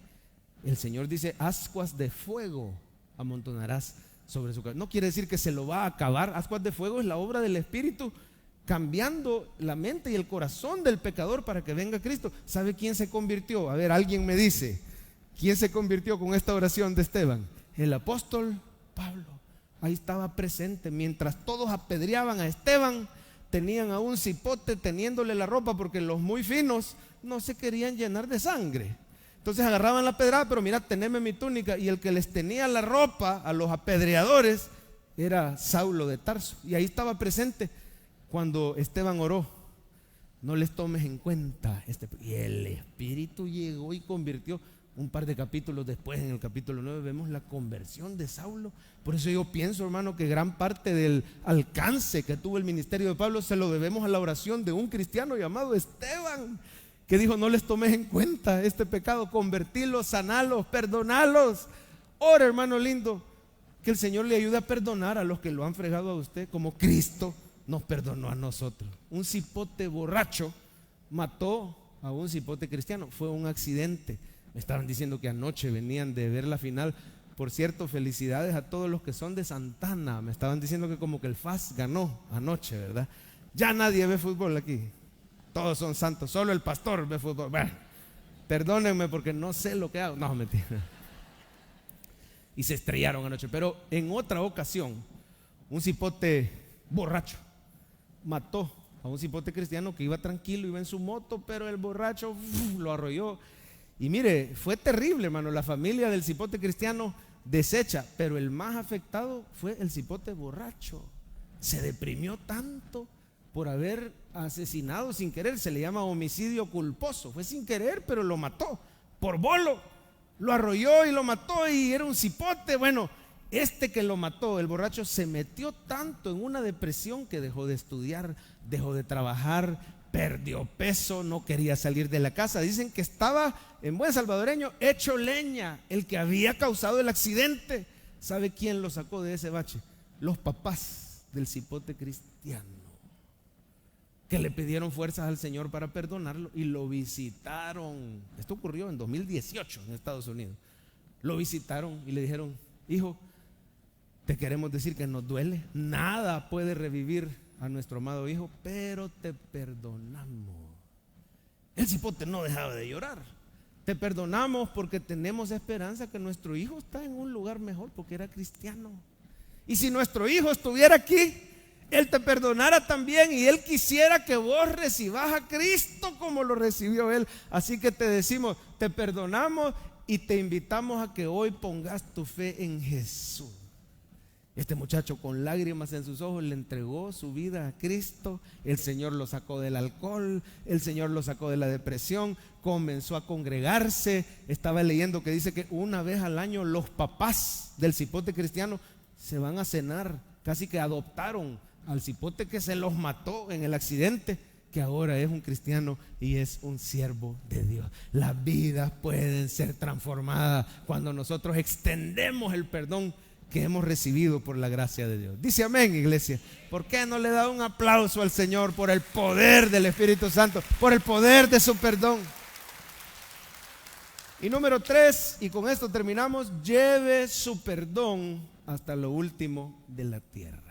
El Señor dice: ascuas de fuego amontonarás sobre su cabeza. No quiere decir que se lo va a acabar. Ascuas de fuego es la obra del Espíritu, cambiando la mente y el corazón del pecador para que venga Cristo. ¿Sabe quién se convirtió? A ver, alguien me dice, ¿quién se convirtió con esta oración de Esteban? El apóstol Pablo. Ahí estaba presente. Mientras todos apedreaban a Esteban, tenían a un cipote teniéndole la ropa, porque los muy finos no se querían llenar de sangre. Entonces agarraban la pedrada: pero mira, teneme mi túnica. Y el que les tenía la ropa a los apedreadores era Saulo de Tarso. Y ahí estaba presente cuando Esteban oró: no les tomes en cuenta este. Y el Espíritu llegó y convirtió. Un par de capítulos después, en el capítulo 9, vemos la conversión de Saulo. Por eso yo pienso, hermano, que gran parte del alcance que tuvo el ministerio de Pablo se lo debemos a la oración de un cristiano llamado Esteban, que dijo: no les tomes en cuenta este pecado, convertirlos, sanalos, perdonalos. Ora, hermano lindo, que el Señor le ayude a perdonar a los que lo han fregado a usted, como Cristo nos perdonó a nosotros. Un cipote borracho mató a un cipote cristiano. Fue un accidente. Me estaban diciendo que anoche venían de ver la final. Por cierto, felicidades a todos los que son de Santana. Me estaban diciendo que como que el FAS ganó anoche, ¿verdad? Ya nadie ve fútbol aquí. Todos son santos, solo el pastor ve fútbol. Bueno, perdónenme porque no sé lo que hago. No, mentira. Y se estrellaron anoche. Pero en otra ocasión, un cipote borracho mató a un cipote cristiano que iba tranquilo, iba en su moto, pero el borracho lo arrolló. Y mire, fue terrible, hermano. La familia del cipote cristiano deshecha, pero el más afectado fue el cipote borracho. Se deprimió tanto por haber asesinado sin querer. Se le llama homicidio culposo. Fue sin querer, pero lo mató por bolo. Lo arrolló y lo mató, y era un cipote. Bueno, este que lo mató, el borracho, se metió tanto en una depresión que dejó de estudiar, dejó de trabajar, perdió peso, no quería salir de la casa. Dicen que estaba, en buen salvadoreño, hecho leña, el que había causado el accidente. ¿Sabe quién lo sacó de ese bache? Los papás del cipote cristiano, que le pidieron fuerzas al Señor para perdonarlo y lo visitaron. Esto ocurrió en 2018 en Estados Unidos. Lo visitaron y le dijeron: hijo, te queremos decir que nos duele. Nada puede revivir a nuestro amado hijo, pero te perdonamos. El cipote no dejaba de llorar. Te perdonamos porque tenemos esperanza que nuestro hijo está en un lugar mejor, porque era cristiano. Y si nuestro hijo estuviera aquí, él te perdonara también, y él quisiera que vos recibas a Cristo como lo recibió él. Así que te decimos: te perdonamos y te invitamos a que hoy pongas tu fe en Jesús. Este muchacho, con lágrimas en sus ojos, le entregó su vida a Cristo. El Señor lo sacó del alcohol, el Señor lo sacó de la depresión, comenzó a congregarse. Estaba leyendo que dice que una vez al año los papás del cipote cristiano se van a cenar. Casi que adoptaron al cipote que se los mató en el accidente, que ahora es un cristiano y es un siervo de Dios. Las vidas pueden ser transformadas cuando nosotros extendemos el perdón que hemos recibido por la gracia de Dios. Dice amén, iglesia. ¿Por qué no le da un aplauso al Señor por el poder del Espíritu Santo, por el poder de su perdón? Y número 3, y con esto terminamos: lleve su perdón hasta lo último de la tierra.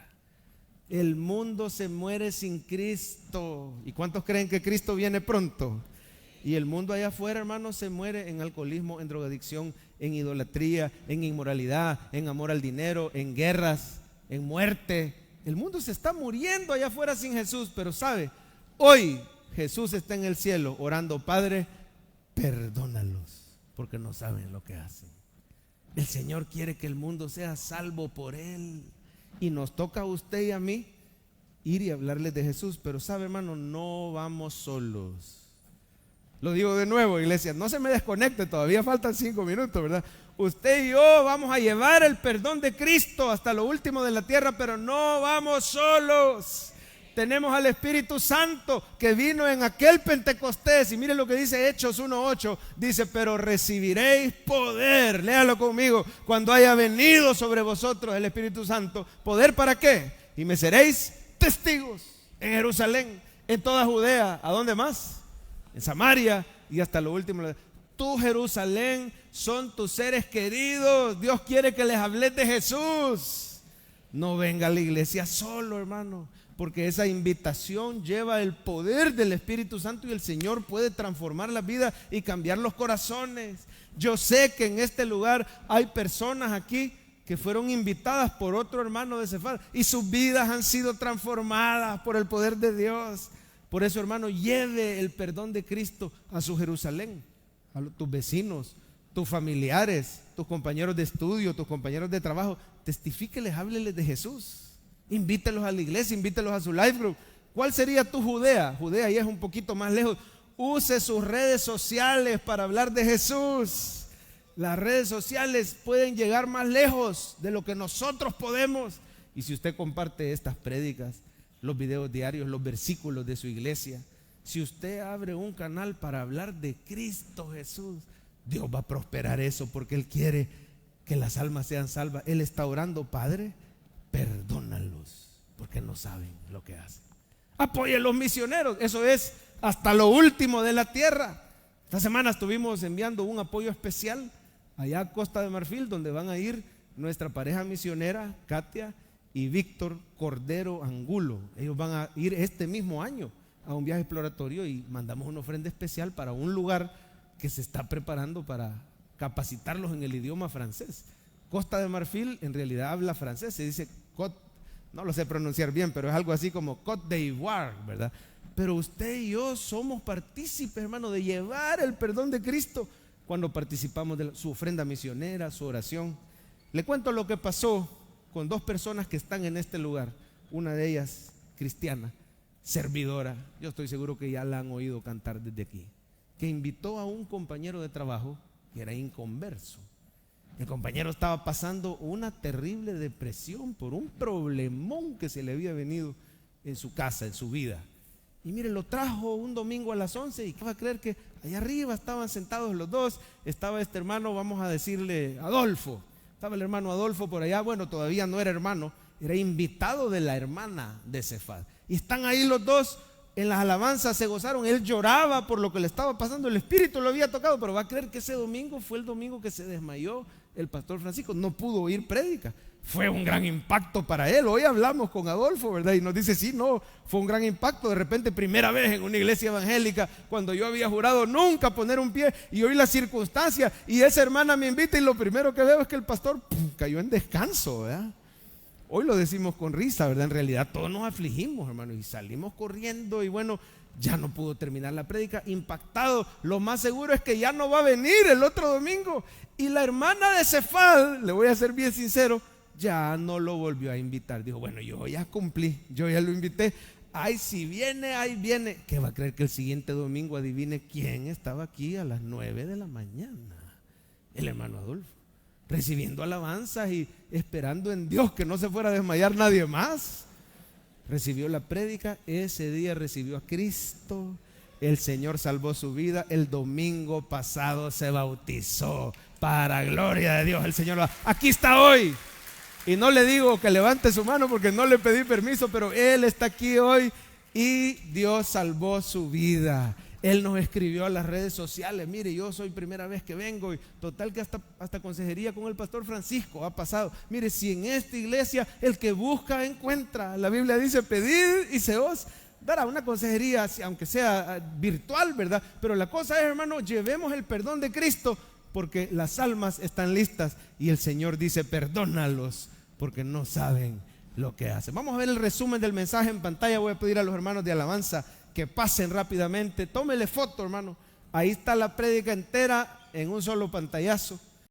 El mundo se muere sin Cristo. ¿Y cuántos creen que Cristo viene pronto? Y el mundo allá afuera, hermanos, se muere en alcoholismo, en drogadicción, en idolatría, en inmoralidad, en amor al dinero, en guerras, en muerte. El mundo se está muriendo allá afuera sin Jesús. Pero sabe, hoy Jesús está en el cielo orando: Padre, perdónalos, porque no saben lo que hacen. El Señor quiere que el mundo sea salvo por Él. Y nos toca a usted y a mí ir y hablarles de Jesús. Pero sabe, hermano, no vamos solos. Lo digo de nuevo, iglesia, no se me desconecte, todavía faltan 5 minutos, ¿verdad? Usted y yo vamos a llevar el perdón de Cristo hasta lo último de la tierra, pero no vamos solos. Tenemos al Espíritu Santo que vino en aquel Pentecostés. Y mire lo que dice Hechos 1:8. Dice: pero recibiréis poder, léalo conmigo, cuando haya venido sobre vosotros el Espíritu Santo. ¿Poder para qué? Y me seréis testigos en Jerusalén, en toda Judea. ¿A dónde más? En Samaria y hasta lo último. Tú, Jerusalén, son tus seres queridos. Dios quiere que les hables de Jesús. No venga a la iglesia solo, hermano, porque esa invitación lleva el poder del Espíritu Santo y el Señor puede transformar la vida y cambiar los corazones. Yo sé que en este lugar hay personas aquí que fueron invitadas por otro hermano de Cefal y sus vidas han sido transformadas por el poder de Dios. Por eso, hermano, lleve el perdón de Cristo a su Jerusalén, a tus vecinos, tus familiares, tus compañeros de estudio, tus compañeros de trabajo. Testifíqueles, hábleles de Jesús. Invítelos a la iglesia, invítelos a su life group. ¿Cuál sería tu Judea? Judea ya es un poquito más lejos. Use sus redes sociales para hablar de Jesús. Las redes sociales pueden llegar más lejos de lo que nosotros podemos. Y si usted comparte estas prédicas, los videos diarios, los versículos de su iglesia, si usted abre un canal para hablar de Cristo Jesús, Dios va a prosperar eso, porque Él quiere que las almas sean salvas. Él está orando: Padre, perdónalos, porque no saben lo que hacen. Apoye a los misioneros, eso es hasta lo último de la tierra. Esta semana estuvimos enviando un apoyo especial allá a Costa de Marfil, donde van a ir nuestra pareja misionera, Katia y Víctor Cordero Angulo. Ellos van a ir este mismo año a un viaje exploratorio y mandamos una ofrenda especial para un lugar que se está preparando para capacitarlos en el idioma francés. Costa de Marfil en realidad habla francés, se dice no lo sé pronunciar bien, pero es algo así como Côte d'Ivoire, ¿verdad? Pero usted y yo somos partícipes, hermano, de llevar el perdón de Cristo cuando participamos de su ofrenda misionera, su oración. Le cuento lo que pasó con 2 personas que están en este lugar. Una de ellas cristiana, servidora, yo estoy seguro que ya la han oído cantar desde aquí, que invitó a un compañero de trabajo que era inconverso. El compañero estaba pasando una terrible depresión por un problemón que se le había venido en su casa, en su vida. Y mire, lo trajo un domingo a las 11 y ¿qué va a creer? Que allá arriba estaban sentados los dos. Estaba este hermano, vamos a decirle Adolfo. Estaba el hermano Adolfo por allá, bueno, todavía no era hermano, era invitado de la hermana de Cefad. Y están ahí los dos en las alabanzas, se gozaron. Él lloraba por lo que le estaba pasando, el Espíritu lo había tocado, pero va a creer que ese domingo fue el domingo que se desmayó el pastor Francisco, no pudo oír prédica. Fue un gran impacto para él. Hoy hablamos con Adolfo, ¿verdad? Y nos dice: sí, no, fue un gran impacto. De repente, primera vez en una iglesia evangélica, cuando yo había jurado nunca poner un pie, y hoy la circunstancia, y esa hermana me invita, y lo primero que veo es que el pastor cayó en descanso, ¿verdad? Hoy lo decimos con risa, ¿verdad? En realidad todos nos afligimos, hermano, y salimos corriendo, y bueno, ya no pudo terminar la prédica, impactado. Lo más seguro es que ya no va a venir el otro domingo. Y la hermana de Cefal, le voy a ser bien sincero, ya no lo volvió a invitar. Dijo: bueno, yo ya cumplí, yo ya lo invité. Ay, si viene, ahí viene. ¿Qué va a creer que el siguiente domingo, adivine quién estaba aquí a las 9 de la mañana? El hermano Adolfo, recibiendo alabanzas y esperando en Dios que no se fuera a desmayar nadie más. Recibió la prédica, ese día recibió a Cristo, el Señor salvó su vida. El domingo pasado se bautizó, para gloria de Dios. El Señor aquí está hoy. Y no le digo que levante su mano porque no le pedí permiso, pero él está aquí hoy y Dios salvó su vida. Él nos escribió a las redes sociales: mire, yo soy primera vez que vengo, y total que hasta consejería con el pastor Francisco ha pasado. Mire, si en esta iglesia el que busca encuentra. La Biblia dice: pedid y se os dará. Una consejería, aunque sea virtual, ¿verdad? Pero la cosa es, hermano, llevemos el perdón de Cristo, porque las almas están listas y el Señor dice: perdónalos porque no saben lo que hacen. Vamos a ver el resumen del mensaje en pantalla. Voy a pedir a los hermanos de alabanza que pasen rápidamente. Tómele foto, hermano. Ahí está la prédica entera en un solo pantallazo.